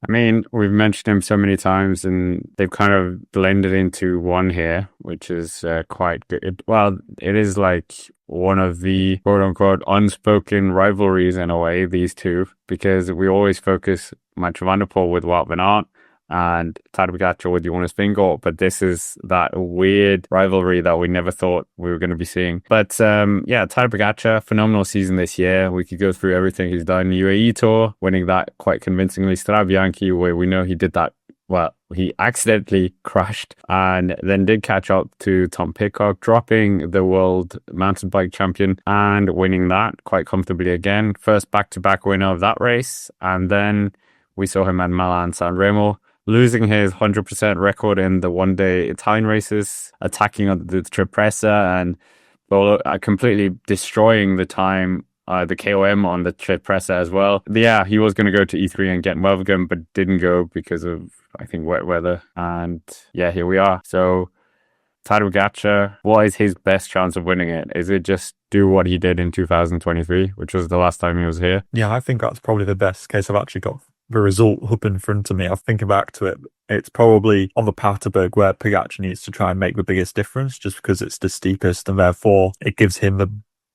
I mean, we've mentioned him so many times, and they've kind of blended into one here, which is quite good. Well, it is like one of the quote unquote unspoken rivalries in a way, these two, because we always focus Mathieu van der Poel with Wout van Aert and Tadej Pogacar with Jonas Vingegaard, but this is that weird rivalry that we never thought we were going to be seeing. But yeah, Tadej Pogacar, phenomenal season this year. We could go through everything he's done. UAE Tour, winning that quite convincingly. Strade Bianchi, where we know he did that. Well, he accidentally crashed and then did catch up to Tom Pidcock, dropping the world mountain bike champion and winning that quite comfortably again. First back-to-back winner of that race. And then we saw him at Milan San Remo, losing his 100% record in the one-day Italian races, attacking on the Cipressa and completely destroying the time, the KOM on the Cipressa as well. Yeah, he was going to go to E3 and get Melvigan, but didn't go because of, I think, wet weather. And yeah, here we are. So Tadej Pogacar, what is his best chance of winning it? Is it just do what he did in 2023, which was the last time he was here? Yeah, I think that's probably the best case. I've actually got the result up in front of me. I'm thinking back to it. It's probably on the Paterberg where Pogacar needs to try and make the biggest difference just because it's the steepest and therefore it gives him the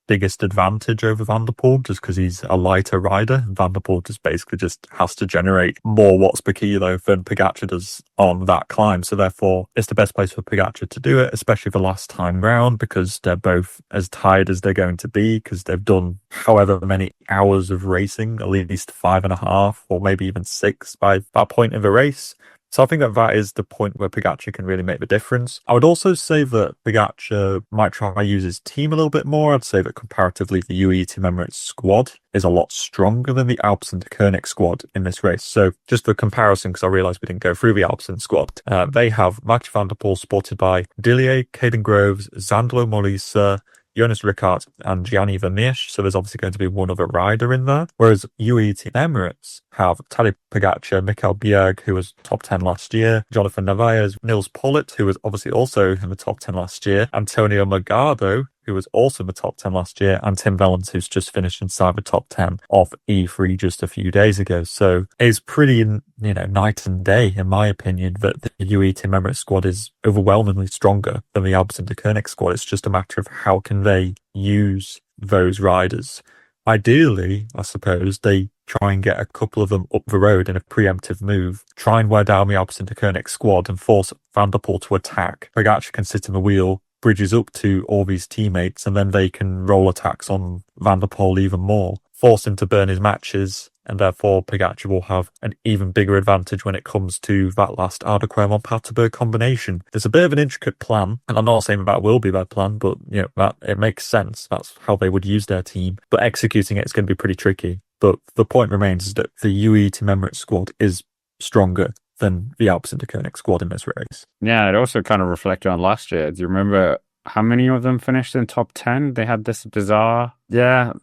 biggest advantage over Van der Poel just because he's a lighter rider. Van der Poel just basically just has to generate more watts per kilo than Pogacar does on that climb. So therefore it's the best place for Pogacar to do it, especially the last time round because they're both as tired as they're going to be because they've done however many hours of racing, at least 5.5 or maybe even 6 by that point in the race. So I think that is the point where Pogacar can really make the difference. I would also say that Pogacar might try to use his team a little bit more. I'd say that comparatively, the UAE Team Emirates squad is a lot stronger than the Alpecin-Deceuninck squad in this race. So just for comparison, because I realised we didn't go through the Alpecin squad, they have Mathieu van der Poel supported by Dillier, Caden Groves, Zandlo Molisa, Jonas Rickard and Gianni Vermeersch, so there's obviously going to be one other rider in there. Whereas UAE Team Emirates have Tadej Pogacar, Michael Bjerg, who was top 10 last year, Jonathan Narvaez, Nils Pollitt, who was obviously also in the top 10 last year, Antonio Morgado, who was also in the top 10 last year, and Tim Wellens, who's just finished inside the top 10 of E3 just a few days ago. So it's pretty, night and day, in my opinion, that the UAE Team Emirates squad is overwhelmingly stronger than the Alpecin-Deceuninck squad. It's just a matter of how can they use those riders. Ideally, I suppose, they try and get a couple of them up the road in a preemptive move, try and wear down the Alpecin-Deceuninck squad and force Van der Poel to attack. Pogacar can sit in the wheel, bridges up to all these teammates, and then they can roll attacks on Van der Poel even more, force him to burn his matches, and therefore Pogacar will have an even bigger advantage when it comes to that last Ardèche Paterberg combination. There's a bit of an intricate plan, and I'm not saying that will be their plan, but that it makes sense. That's how they would use their team. But executing it is going to be pretty tricky. But the point remains is that the UAE Team Emirates squad is stronger than the Alpecin-Deceuninck squad in this race. Yeah, it also kind of reflected on last year. Do you remember how many of them finished in top 10? They had this bizarre... Yeah,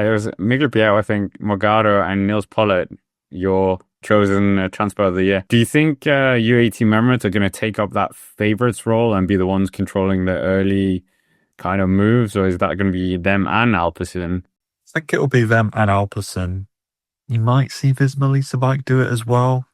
it was Miguel Biel, I think, Morgado and Nils Pollitt, your chosen transport of the year. Do you think UAE Team Emirates are going to take up that favourites role and be the ones controlling the early kind of moves, or is that going to be them and Alpecin? I think it'll be them and Alpecin. You might see Visma Lease bike do it as well.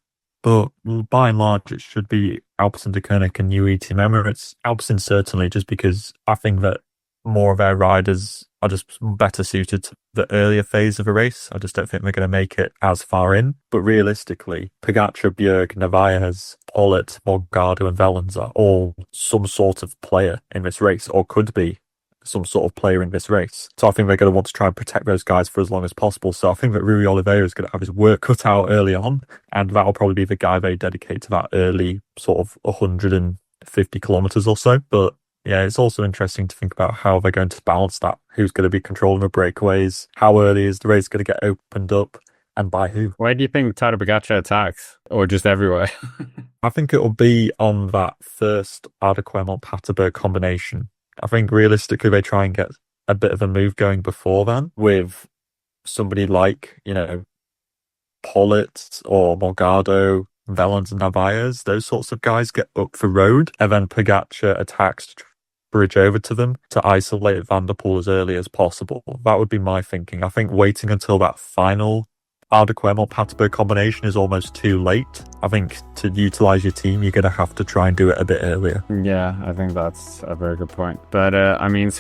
But by and large, it should be Alpecin-Deceuninck and UAE Team Emirates. Alpecin certainly, just because I think that more of their riders are just better suited to the earlier phase of a race. I just don't think they're going to make it as far in. But realistically, Pogacar, Bjerg, Narvaez, Pollitt, Morgado and Wellens are all some sort of player in this race, or could be some sort of player in this race. So I think they're going to want to try and protect those guys for as long as possible. So I think that Rui Oliveira is going to have his work cut out early on, and that'll probably be the guy they dedicate to that early sort of 150 kilometers or so. But yeah, it's also interesting to think about how they're going to balance that. Who's going to be controlling the breakaways? How early is the race going to get opened up? And by who? Where do you think Tadej Pogacar attacks? Or just everywhere? I think it'll be on that first Ardèche Paterberg combination. I think realistically they try and get a bit of a move going before then with somebody like, Pollitt or Morgado, Wellens and Narvaez. Those sorts of guys get up the road, and then Pogacar attacks to bridge over to them to isolate Van der Poel as early as possible. That would be my thinking. I think waiting until that final Aldequem-Paterberg combination is almost too late. I think to utilise your team, you're going to have to try and do it a bit earlier. Yeah, I think that's a very good point. But I mean,